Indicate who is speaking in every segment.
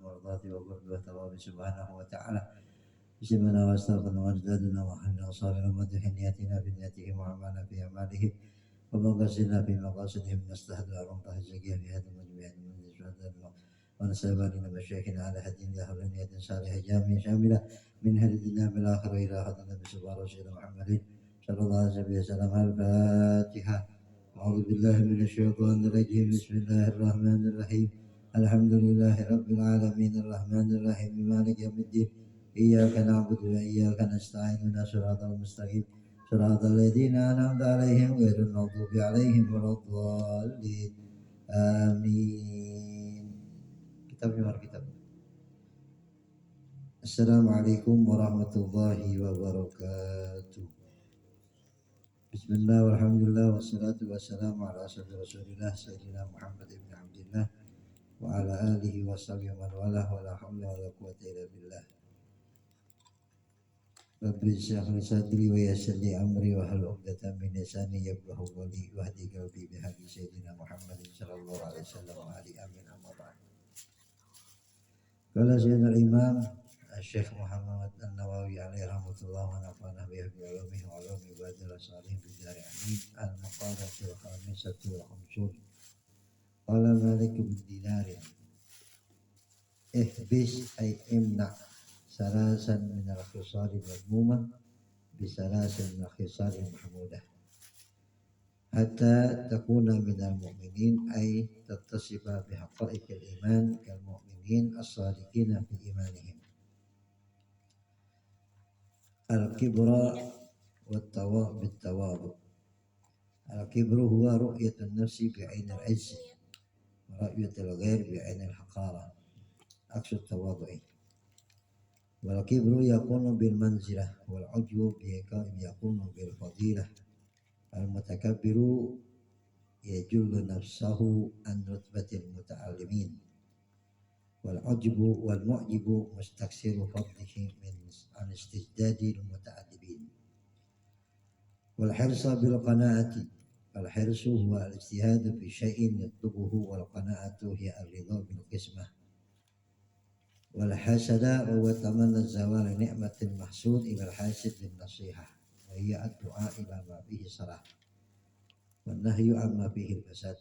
Speaker 1: المرضات والبرد والثواب سبحانه وتعالى بسمنا واستغفرنا واجدادنا وحنا وصالنا ومدحنياتنا في نياتهم وعملنا في أعمالهم ومقاصدنا في مقاصدهم نستهدى رمضة الزكية في هذا المجمع من الشهداء ونسأل لنا مشايخنا على هدي الله ولنية صالحة جامعة شاملة من هدي الدنيا بالآخرة إلى حضرة النبي صلى الله عليه محمد صلى الله عليه وسلم. الفاتحة. أعوذ بالله من الشيطان الرجيم. بسم الله الرحمن الرحيم. الحمد لله رب العالمين الرحمن الرحيم مالك يوم الدين إياك نعبد وإياك نستعين اهدنا الصراط المستقيم صراط الذين أنعمت عليهم غير المغضوب عليهم ولا الضالين آمين. Kitab. Assalamualaikum warahmatullahi wabarakatuh. Bismillah walhamdulillah wassalatu wassalamu ala rasulillah sayyidina Muhammad ibn Abdillah wa ala alihi wa sahbihi man wala wa la hawla wa la quwwata illa billah. Rabbi shrah li sadri wa yassir li amri wa hal 'uqdatam min lisani yafqahu qawli wahdi qalbi bi haqqi sayyidina Muhammad sallallahu alaihi wasallam wa ali amin amma ba'd. Qala sayyidina al-imam Syekh Muhammad An-Nawawi alaihi rahmatullah wa nafa'ana bi ulumi wa ulumi badal salihin bi dari amin al-maqalatul khamisatu wa khamsun. Qala Malik bin Dinar ihbis ay imna salasan min al-khisal al-madmumah bi salasan min al-khisal al-mahmudah hatta takuna min al-mu'minin ay tattasifa bi haqa'iq al-iman kal mu'minin as-sadiqina fi imanihim. Al-kibra wat-tawadhu. Al-kibru huwa ru'yatul nafsi bi'ain al-'izz wa ru'yatul ghair bi'ain al-haqara. Aqsad tawadhu'i. Wal kibru yakunu bil manzilah wal 'ujbu yakunu bil fadilah. Al mutakabbiru yajullu nafsahu an rutbatil muta'allimin. Wal 'ujbu wal mu'jibu mustaksiru fadlihi min an istijdadil muta'addibin. Wal hirsa bil qana'ati. Al hirsu huwa al ijtihadu fi syai'in yatlubuhu wal qana'atu hiya ar-ridha bil qismah. Wal hasada wa tamanna zawal ni'matil mahsud ila al hasid bin nasihah wa hiya ad-du'a ila ma fihi salah wan nahyu amma fihi al-fasad.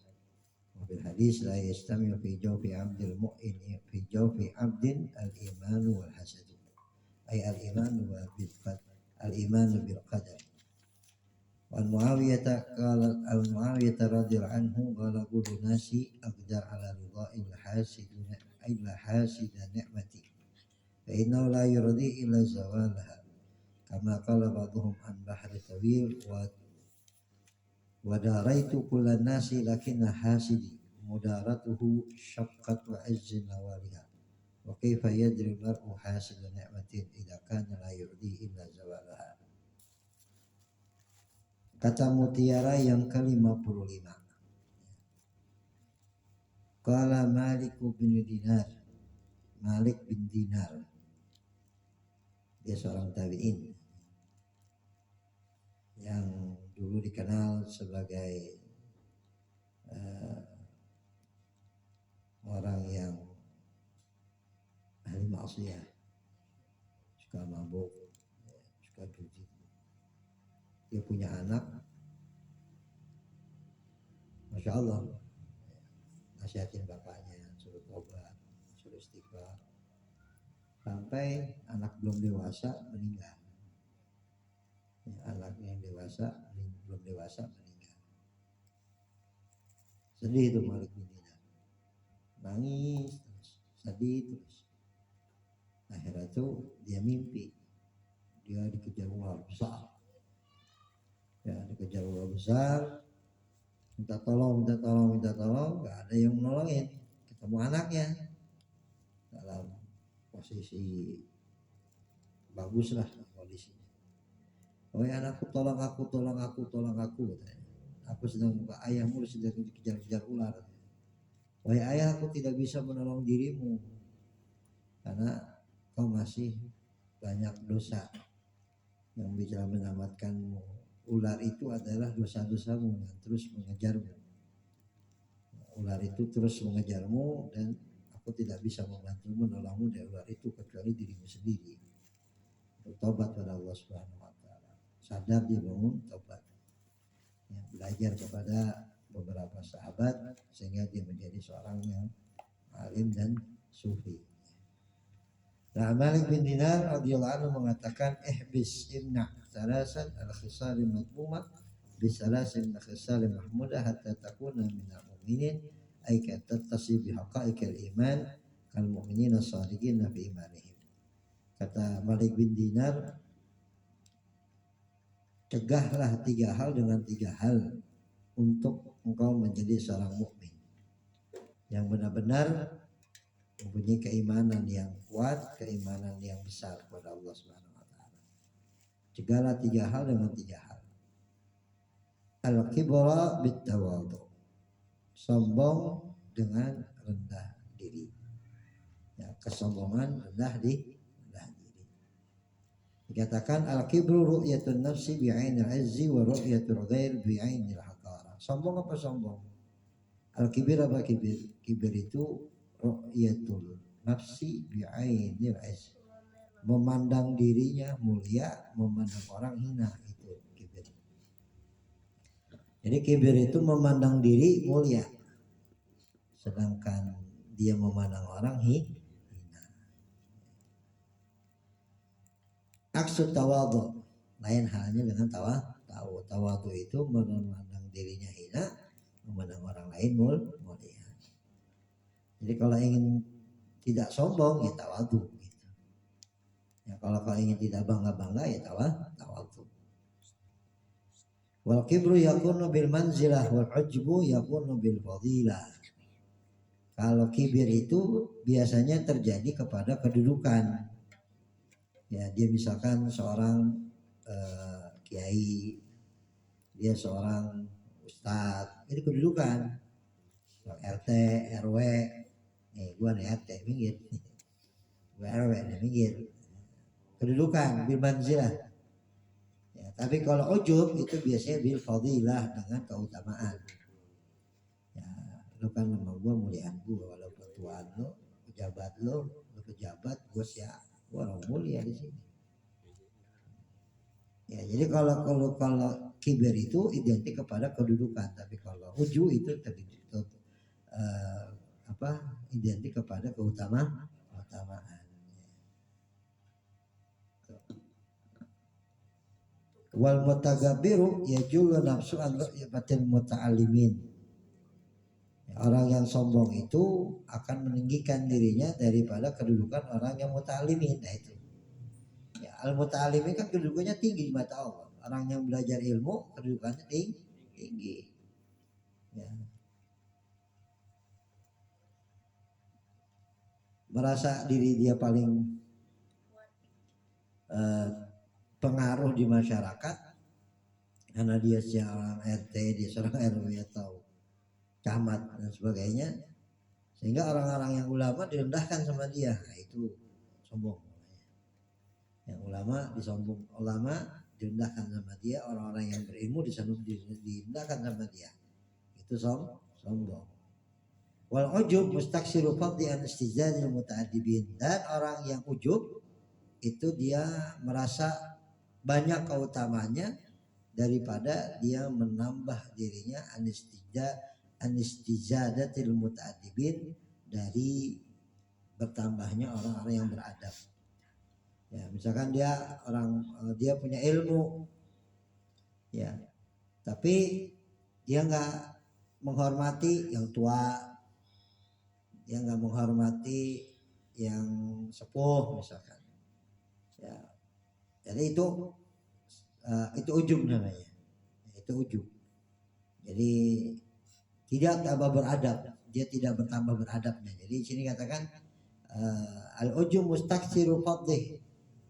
Speaker 1: Wa bil hadis la yastami'u fi jawfi 'abdil mu'min fi jawfi 'abdin al-iman wal hasad ay al-iman bil qadar. Wa Muawiyah radhiyallahu anhu qala kullu nasi aqdar ala ridha'il hasidina illa hasida ni'mati fa innahu la yurdi illa zawalaha kama qala ba'dhum an bahri tawil wa daraitu kullan nasi lakinna hasidi mudaratuhu syaqqat wa izzin nawaliha wa kaifa yadri mar'u hasida ni'matin idza kana la yurdi illa zawalaha. Kata mutiara yang ke-55. Qala Malik bin Dinar. Dia seorang tabi'in yang dulu dikenal sebagai orang yang ahli maksiyah, suka mabuk, suka judi. Dia punya anak, Masya Allah, nasihatin bapaknya, suruh tobat, suruh istighfar, sampai anak belum dewasa meninggal. Anaknya yang belum dewasa meninggal. Sedih itu Malik bin Dinar, nangis terus, sedih terus. Akhirnya itu dia mimpi, dia dikejar ular besar. Dikejar ular besar, minta tolong, nggak ada yang menolongin. Ketemu anaknya dalam posisi bagus lah kondisinya. Oh ya anakku, tolong aku. Aku sedang, ayahmu sedang dikejar-kejar ular. Wahai ayah, aku tidak bisa menolong dirimu karena kau masih banyak dosa yang bisa menyelamatkanmu. Ular itu adalah dosa-dosamu yang terus mengejarmu. Ular itu terus mengejarmu dan aku aku tidak bisa membantu menolongmu dari luar itu kecuali dirimu sendiri. Bertobat pada Allah Subhanahu wa taala. Sadar dia bangun tobat. Ya, belajar kepada beberapa sahabat sehingga dia menjadi seorang yang alim dan sufi. Nah, Malik bin Dinar radhiyallahu anhu mengatakan ihbis imna salasan al-khisal madmumah bisalasin al-khisal mahmudah hatta takuna minal mu'minin ay ka tattasi bi haqa'iqil iman kal mu'minina shadiqin fi imanihim. Kata Malik bin Dinar, cegahlah 3 hal dengan 3 hal untuk engkau menjadi seorang mukmin yang benar-benar mempunyai keimanan yang kuat, keimanan yang besar kepada Allah Subhanahu wa taala. Cegahlah 3 hal dengan 3 hal. Al-kibra bit tawadhu. Sombong dengan rendah diri. Ya, kesombongan rendah diri. Dikatakan al-kibru ru'yatun nafsi bi'ainil izzi wa ru'yatul ghair bi'ainil haqara. Sombong apa sombong? Al-kibir apa kibir? Kibir itu ru'yatul nafsi bi'ainil izzi. Memandang dirinya mulia, memandang orang hina, itu kibir. Jadi kibir itu memandang diri mulia, sedangkan dia memandang orang hina. Aksud tawadhu, lain halnya dengan tawadhu itu memandang dirinya hina, memandang orang lain mulia. Jadi kalau ingin tidak sombong ya tawadhu gitu. Ya kalau ingin tidak bangga ya tawadhu. Wal kibru yakunu bil manzilah wal ujbu yakunu bil fadilah. Kalau kibir itu biasanya terjadi kepada kedudukan. Ya, dia misalkan seorang kiai, dia seorang ustadz, itu kedudukan. RT, RW, nih gua nih RT minggir, gua RW nih minggir. Kedudukan bil manzilah. Ya, tapi kalau ujub itu biasanya bil fadilah, dengan keutamaan. Ya, lu kan nama gua muliaan gua, walaupun tuan lu, pejabat lu pejabat, gua siapa? Orang mulia di sini. Ya, jadi kalau kibir itu identik kepada kedudukan, tapi kalau uju itu identik kepada keutamaan. Wal mutagabbiru yajulu nafsu an ru'yatil muta'allimin. Orang yang sombong itu akan meninggikan dirinya daripada kedudukan orang yang muta'allimin. Nah itu. Ya, al-muta'allimin kan kedudukannya tinggi di mata Allah. Orang yang belajar ilmu kedudukannya tinggi. Ya. Merasa diri dia paling pengaruh di masyarakat karena dia seorang RT, dia seorang RW atau camat dan sebagainya, sehingga orang-orang yang ulama direndahkan sama dia. Nah, itu sombong. Yang ulama direndahkan sama dia, orang-orang yang berilmu direndahkan sama dia. Itu sombong. Wal ujub mustaksiru fadli an istijadil muta'addibin. Dan orang yang ujub itu dia merasa banyak keutamanya daripada dia menambah dirinya anistijadatil muta'addibin, dari bertambahnya orang-orang yang beradab. Ya, misalkan dia punya ilmu, ya, tapi dia nggak menghormati yang tua, dia nggak menghormati yang sepuh misalkan. Ya, jadi itu ujub namanya. Itu ujub. Jadi tidak tambah beradab, dia tidak bertambah beradabnya. Jadi di sini katakan al-ujub mustaksiru fadlih.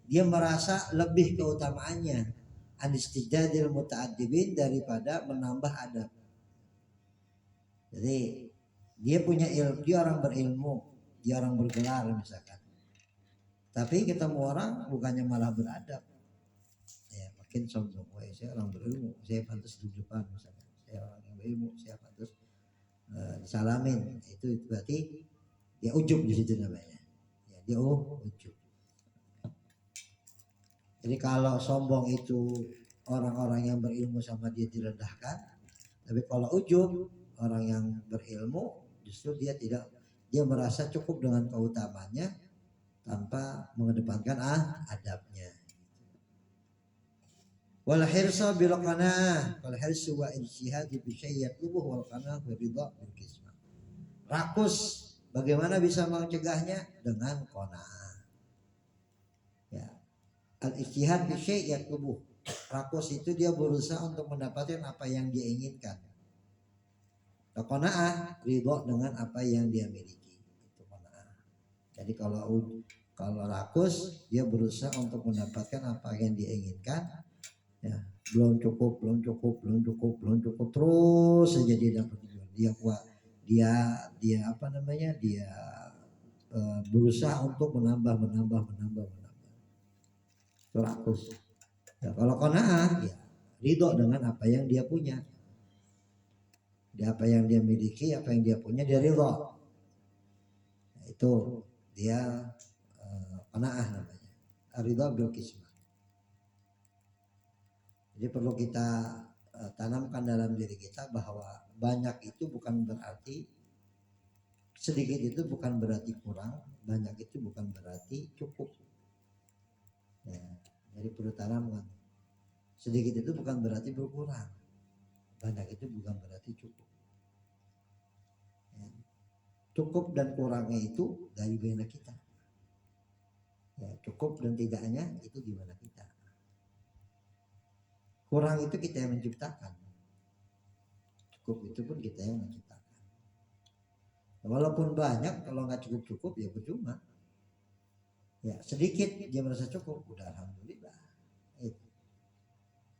Speaker 1: Dia merasa lebih keutamaannya anistijadil muta'addibin daripada menambah adab. Jadi dia punya ilmu, dia orang berilmu, dia orang bergelar misalkan. Tapi ketemu orang bukannya malah beradab, ya makin sombong. Wah, saya orang berilmu, saya pantas duduk depan misalkan. Saya orang yang berilmu, saya pantas disalamin. Itu berarti Ya ujub di situ namanya. Ya, dia ujub. Jadi kalau sombong itu orang-orang yang berilmu sama dia direndahkan, tapi kalau ujub orang yang berilmu justru dia merasa cukup dengan keutamaannya tanpa mengedepankan adabnya. Wal hirsa bil qanah, wal hirsu wa ijtihad bi syai'in tubuh wal qanah wa ridha bil qismah. Rakus bagaimana bisa mencegahnya? Dengan qanaah. Ya. Al ijtihad bi syai'in tubuh. Rakus itu dia berusaha untuk mendapatkan apa yang dia inginkan. Qanaah ridha dengan apa yang dia miliki. Itu qanaah. Jadi kalau rakus dia berusaha untuk mendapatkan apa yang dia inginkan. Ya, belum cukup terus saja dia dapat dia kuat dia apa namanya dia berusaha untuk menambah rakus. Ya, kalau qanaah ya ridho dengan apa yang dia punya, apa yang dia miliki, apa yang dia punya dia ridho. Nah, itu dia qanaah namanya, ridho bil qismah. Jadi perlu kita tanamkan dalam diri kita bahwa banyak itu bukan berarti, sedikit itu bukan berarti kurang, banyak itu bukan berarti cukup. Ya, jadi perlu tanamkan. Sedikit itu bukan berarti berkurang, banyak itu bukan berarti cukup. Ya, cukup dan kurangnya itu dari mana kita. Ya, cukup dan tidaknya itu gimana kita. Kurang itu kita yang menciptakan. Cukup itu pun kita yang menciptakan. Walaupun banyak, kalau nggak cukup ya percuma. Ya sedikit dia merasa cukup, udah alhamdulillah.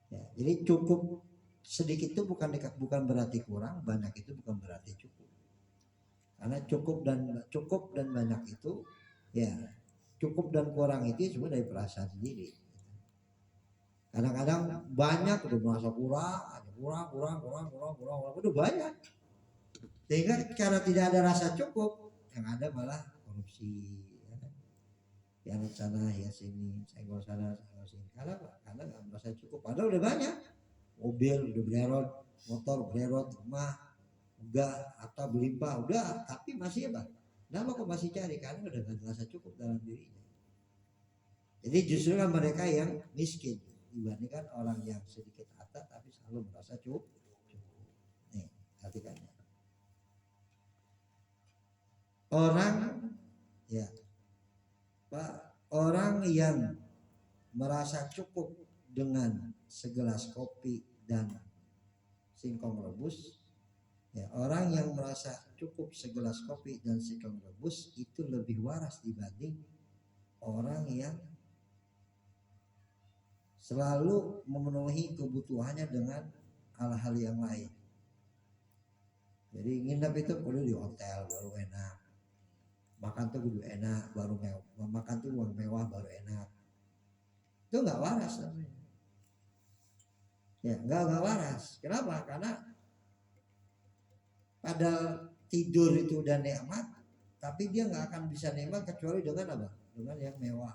Speaker 1: Ya, jadi cukup sedikit itu bukan berarti kurang, banyak itu bukan berarti cukup. Karena cukup dan banyak itu, ya cukup dan kurang itu cuma dari perasaan sendiri. Kadang-kadang banyak udah merasa kurang, udah banyak. Sehingga cara tidak ada rasa cukup, yang ada malah korupsi, yang sana ya sini, senggol sana senggol sini. Karena nggak merasa cukup. Padahal udah banyak, mobil udah bererot, motor bererot, rumah enggak atau berlimpah udah, tapi masih apa? Kenapa kok masih cari? Karena udah nggak merasa cukup dalam dirinya. Jadi justru kan mereka yang miskin dibandingkan orang yang sedikit harta tapi selalu merasa cukup. Nih, artikannya. Orang ya Pak, orang yang merasa cukup dengan segelas kopi dan singkong rebus, ya orang yang merasa cukup segelas kopi dan singkong rebus itu lebih waras dibanding orang yang selalu memenuhi kebutuhannya dengan hal-hal yang lain. Jadi nginep itu perlu di hotel baru enak, makan tuh kudu enak baru mewah, makan tuh uang mewah baru enak. Itu nggak waras namanya. Ya nggak waras. Kenapa? Karena pada tidur itu udah nikmat, tapi dia nggak akan bisa nikmat kecuali dengan apa? Dengan yang mewah,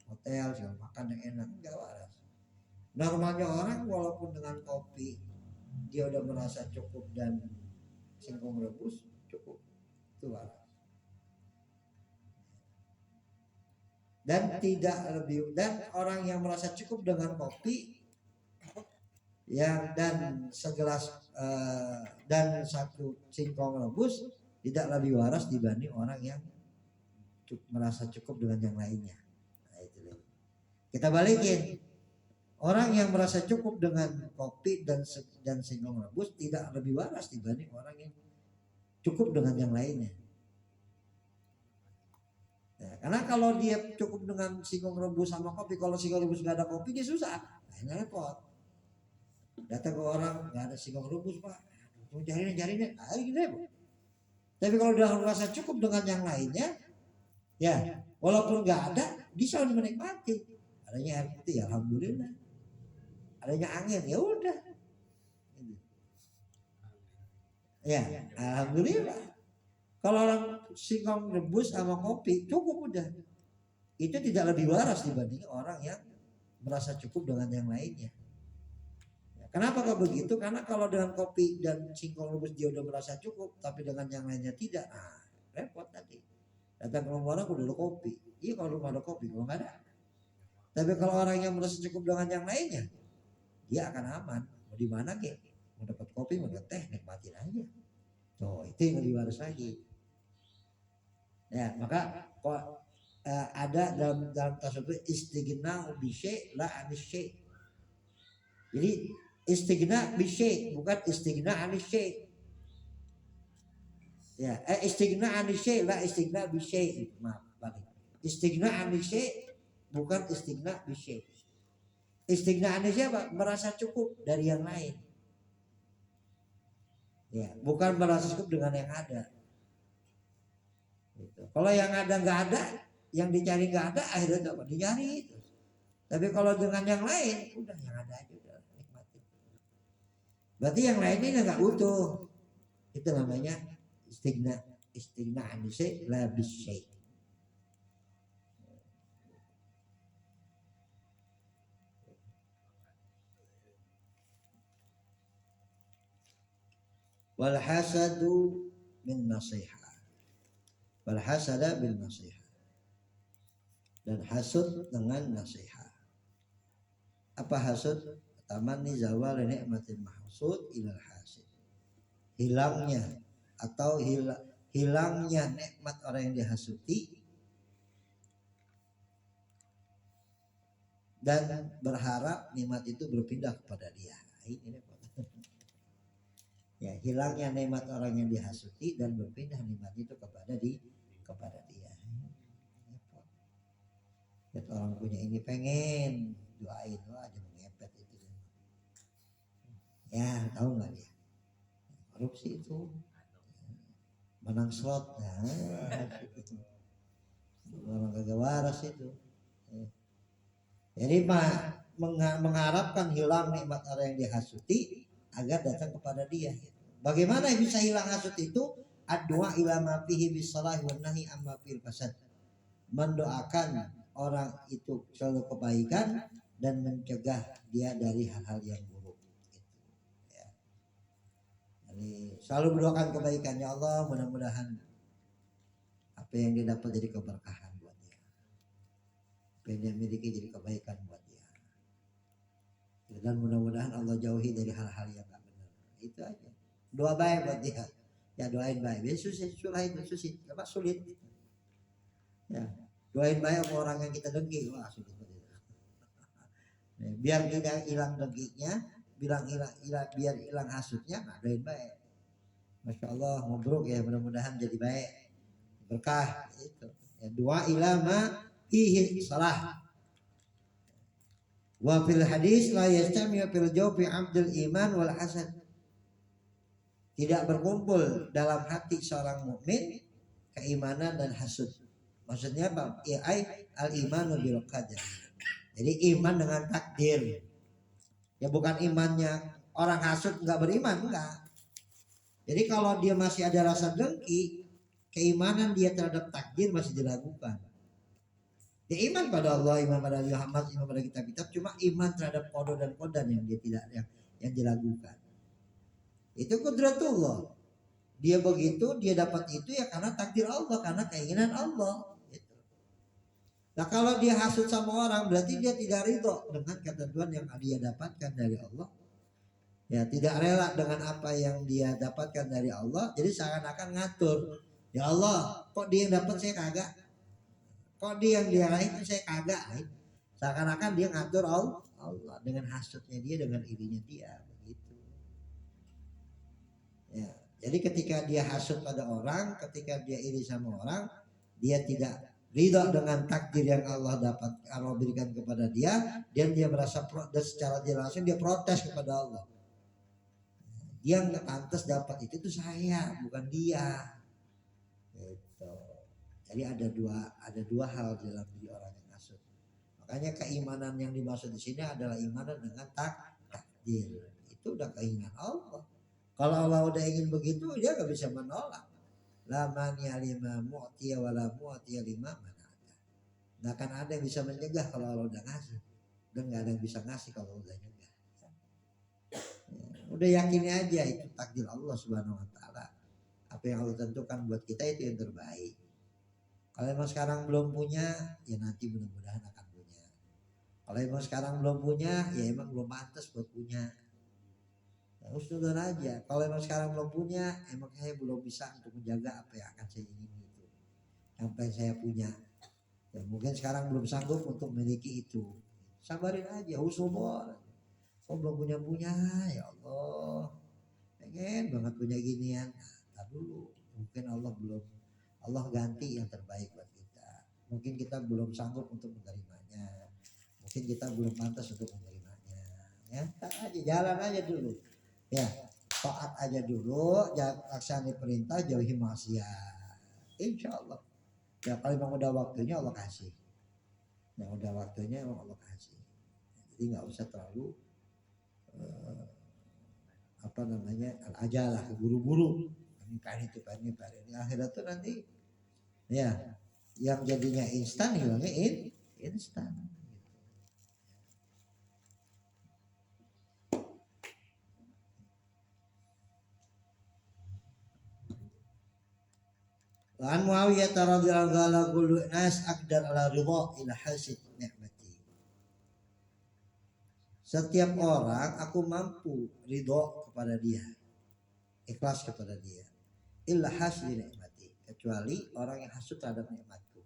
Speaker 1: hotel, segala makan yang enak, nggak waras. Normalnya orang walaupun dengan kopi dia udah merasa cukup dan singkong rebus cukup, itu waras. Dan tidak lebih, dan orang yang merasa cukup dengan kopi ya dan segelas dan satu singkong rebus tidak lebih waras dibanding orang yang merasa cukup dengan yang lainnya. Nah, itu kita balikin, orang yang merasa cukup dengan kopi dan singkong rebus tidak lebih waras dibanding orang yang cukup dengan yang lainnya. Ya, karena kalau dia cukup dengan singkong rebus sama kopi, kalau singkong rebus nggak ada kopi dia susah, nah, repot. Datang ke orang nggak ada singkong rebus pak, cariin, gitu. Tapi kalau dia merasa cukup dengan yang lainnya, ya walaupun nggak ada, bisa menikmati. Adanya air putih, alhamdulillah. Adanya angin, ya udah. Ya, alhamdulillah. Kalau orang singkong rebus sama kopi cukup udah. Itu tidak lebih waras dibanding orang yang merasa cukup dengan yang lainnya. Kenapa kok begitu? Karena kalau dengan kopi dan singkong rebus dia udah merasa cukup, tapi dengan yang lainnya tidak, nah repot tadi. Datang ke rumah orang udah ada kopi, iya kalau rumah ada kopi, kalau nggak ada. Tapi kalau orang yang merasa cukup dengan yang lainnya, dia akan aman. Mau di mana ke? Mau dapat kopi, mau dapat teh, nikmatin aja. Tuh, itu yang lebih waras lagi. Ya, maka kok ada dalam tasawuf istighna bi syai' la an syai'. Jadi istighna bi syai' bukan istighna an syai'. Ya, istighna an syai' la istighna bi syai'. Maaf, balik. Istighna an syai' bukan istighna bi syai'. Istighna an syai' apa? Merasa cukup dari yang lain. Ya, bukan merasa cukup dengan yang ada. Gitu. Kalau yang ada nggak ada, yang dicari nggak ada, akhirnya apa? Dicari terus. Tapi kalau dengan yang lain, udah yang ada aja udah nikmatin. Berarti yang lain ini nggak utuh. Itu namanya istighna. Istighna an syai' la bis syai'. Wal hasadu min nasihah. Wal hasada bin nasihah. Dan hasud dengan nasihat. Apa hasud? Tamanni zawal nikmatil mahsud ilal hasid. Hilangnya atau hilangnya nikmat orang yang dihasuti dan berharap nikmat itu berpindah kepada dia. Ini ya, hilangnya nikmat orang yang dihasuti dan berpindah nikmat itu kepada dia. Lihat orang punya ini pengen doain, wah aja mengepet itu. Ya, tahu nggak dia? Korupsi itu menang slot, orang kagak waras itu. Jadi mengharapkan hilang nikmat orang yang dihasuti agar datang kepada dia. Bagaimana bisa hilang hasut itu? Ad-du'a ila ma fihi bisalahi wan nahi amma fil fasad. Mendoakan orang itu selalu kebaikan dan mencegah dia dari hal-hal yang buruk. Ya. Jadi selalu berdoakan kebaikan, ya Allah, mudah-mudahan apa yang dia dapat jadi keberkahan buat dia. Apa yang dia miliki jadi kebaikan buat dia. Dan mudah-mudahan Allah jauhi dari hal-hal yang gak benar. Itu aja. Doa baik buat dia. Ya doain baik. Ya sulit, apa sulit. Ya, doain baik sama orang yang kita dengki. Wah sulit. Biar tidak hilang dengkinya, biar hilang hasutnya, nah doain baik. Masya Allah, mabruk ya, mudah-mudahan jadi baik, berkah itu. Ya, doa ilama fihi salah. Wa fil hadis la yastami fil jawfi abdul iman wal hasad. Tidak berkumpul dalam hati seorang mukmin keimanan dan hasud. Maksudnya apa? Al imanu bil qadar. Jadi iman dengan takdir. Ya bukan imannya orang hasud nggak beriman, enggak. Jadi kalau dia masih ada rasa dengki, keimanan dia terhadap takdir masih diragukan. Ya iman pada Allah, iman pada Muhammad, iman pada kitab-kitab, cuma iman terhadap qada dan qadar yang dia tidak yang diragukan. Itu qudratullah. Dia begitu, dia dapat itu ya karena takdir Allah, karena keinginan Allah. Gitu. Nah kalau dia hasud sama orang, berarti dia tidak ridho dengan ketentuan yang dia dapatkan dari Allah. Ya tidak rela dengan apa yang dia dapatkan dari Allah, jadi seakan-akan ngatur. Ya Allah, kok dia yang dapat saya kagak? Kok dia yang dia raih itu saya kagak? Seakan-akan dia ngatur Allah dengan hasudnya dia, dengan irinya dia, begitu. Ya, jadi ketika dia hasud pada orang, ketika dia iri sama orang, dia tidak ridho dengan takdir yang Allah berikan kepada dia, dan dia merasa dan secara langsung dia protes kepada Allah. Dia nggak pantas dapat itu tuh saya, bukan dia. Gitu. Jadi ada dua hal dalam diri orang yang hasud. Makanya keimanan yang dimaksud di sini adalah imanan dengan takdir. Itu udah keinginan Allah. Kalau Allah udah ingin begitu, dia nggak bisa menolak. la mani'a lima mu'tiya wa la mu'tiya lima mana'ata. Nggak akan ada yang bisa mencegah kalau Allah udah ngasih, dan nggak ada yang bisa ngasih kalau udah nyegah. Udah yakini aja itu takdir Allah Subhanahu wa taala. Apa yang Allah tentukan buat kita itu yang terbaik. Kalau emang sekarang belum punya, ya nanti mudah-mudahan akan punya. Kalau emang sekarang belum punya, ya emang belum pantas buat punya. Ya, husnuzon aja. Kalau emang sekarang belum punya, emang saya belum bisa untuk menjaga apa yang akan saya ingin itu. Apa yang saya punya. Ya mungkin sekarang belum sanggup untuk memiliki itu. Sabarin aja, husnuzon. Oh belum punya, ya Allah. Pengen banget punya ginian. Nah, dulu. Mungkin Allah ganti yang terbaik buat kita. Mungkin kita belum sanggup untuk menerimanya. Mungkin kita belum pantas untuk menerimanya. Ya, aja jalan aja dulu. Ya, taat aja dulu, laksanain perintah, jauhi maksiat. Insya Allah. Ya kalau memang udah waktunya Allah kasih. Yang udah waktunya Allah kasih. Jadi nggak usah terlalu al-ajalah, buru-buru. Ini akhirat tuh nanti ya yang jadinya instan hilangnya instan. An Muawiyah radhiyallahu anhu kullu nas aqdar ala ridha ila hasid nikmati. Setiap orang aku mampu ridho kepada dia, ikhlas kepada dia. Illa hasid nikmati, kecuali orang yang hasud terhadap nikmatku.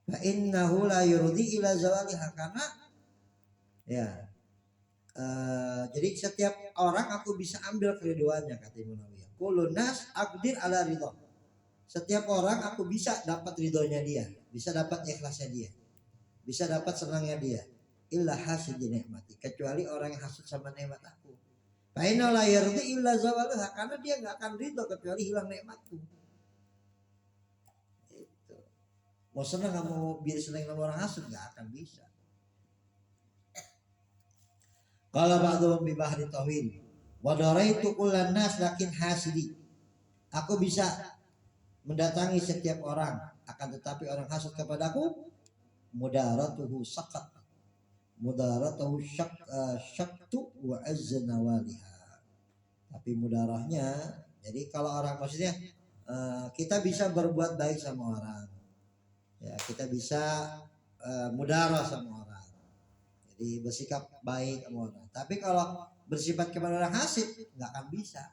Speaker 1: Fa innahu la yurdi ila zawaliha, karena ya jadi setiap orang aku bisa ambil keriduannya, kata Imam Muawiyah. Kullu nas aqdir ala ridha. Setiap orang aku bisa dapat ridhonya dia, bisa dapat ikhlasnya dia, bisa dapat senangnya dia. Illa hasid nikmati, kecuali orang yang hasud sama nikmat aku. Fa inna la yardi illa zawalaha, karena dia nggak akan ridho kecuali hilang nikmatku. Itu. Mau senang nggak mau biar senang sama orang hasud nggak akan bisa. Qala ba'dhum bi bahri tawil wa daraitu kullan nas lakin hasidi. Aku bisa mendatangi setiap orang, akan tetapi orang hasud kepadaku mudaratuhu saqat, mudaratuhu syaktu wa azzana waliha. Tapi mudarahnya, jadi kalau orang maksudnya kita bisa berbuat baik sama orang, ya kita bisa mudarah sama orang, jadi bersikap baik sama orang. Tapi kalau bersifat kepada orang hasid nggak akan bisa,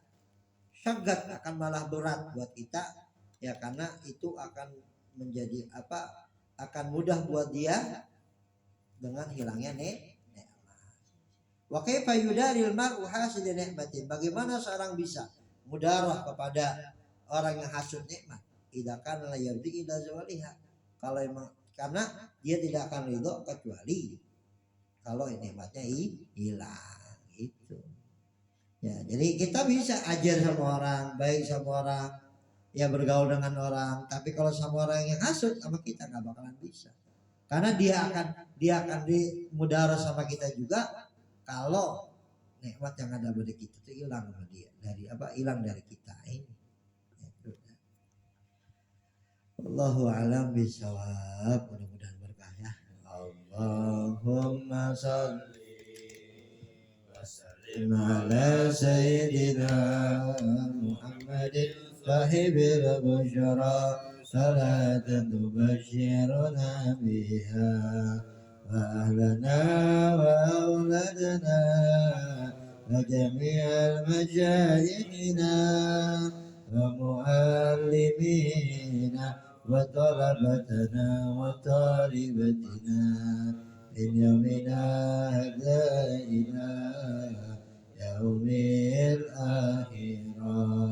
Speaker 1: syagat akan malah berat buat kita. Ya karena itu akan menjadi akan mudah buat dia dengan hilangnya nikmat. Wa kaifa yudaril mar'u hasidin nikmatin, bagaimana seorang bisa mudarah kepada orang yang hasud nikmat? Idza kana la yardi ila zawaliha, kalau emang karena dia tidak akan ridho kecuali kalau nikmatnya hilang itu. Ya, jadi kita bisa ajar sama orang, baik sama orang, ya bergaul dengan orang, tapi kalau sama orang yang hasud sama kita nggak bakalan bisa, karena dia akan dimudarah sama kita juga kalau nikmat yang ada pada kita itu hilang sama dia, hilang dari kita ini. Allahu a'lam bishawab, mudah-mudahan berkah ya. Allahumma shalli wa sallim ala sayyidina Muhammadin صاحب البشرى صلاة تبشرنا بها وأهلنا وأولادنا وجميع المشايخنا ومعلمينا وطلبتنا وطالبتنا من يومنا هذا إلى يوم الآخرة.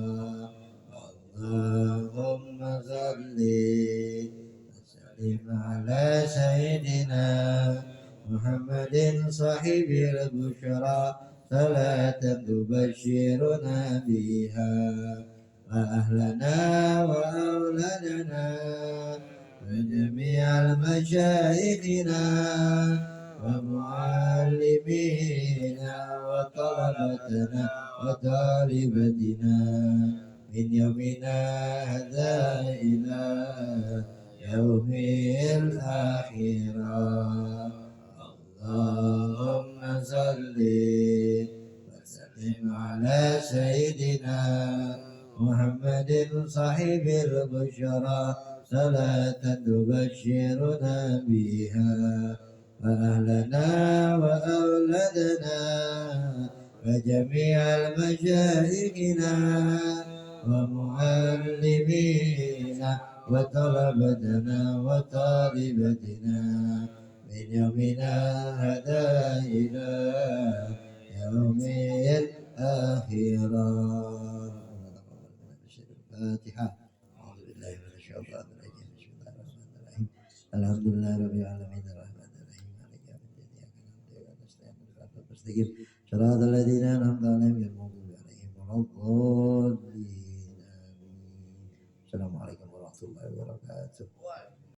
Speaker 1: اللهم صل وسلم على سيدنا محمد صاحب البشرى صلاة تبشرنا بها وأهلنا وأولادنا وجميع المشايخنا ومعلمينا وطلبتنا وطالبتنا من يومنا هذا إلى يوم الآخرة. اللهم صل وسلم على سيدنا محمد صاحب البشرى صلاة تبشرنا بها وأهلنا وأولادنا وجميع المشايخنا ومعلمينا وطلبتنا وطالبتنا من يومنا هذا إلى يوم الآخرة. الفاتحة. أعوذ بالله من الشيطان الرجيم. بسم الله الرحمن الرحيم. الحمد لله رب العالمين الرحمن الرحيم مالك يوم الدين إياك نعبد وإياك نستعين اهدنا الصراط المستقيم صراط الذين أنعمت عليهم غير المغضوب عليهم ولا الضالين.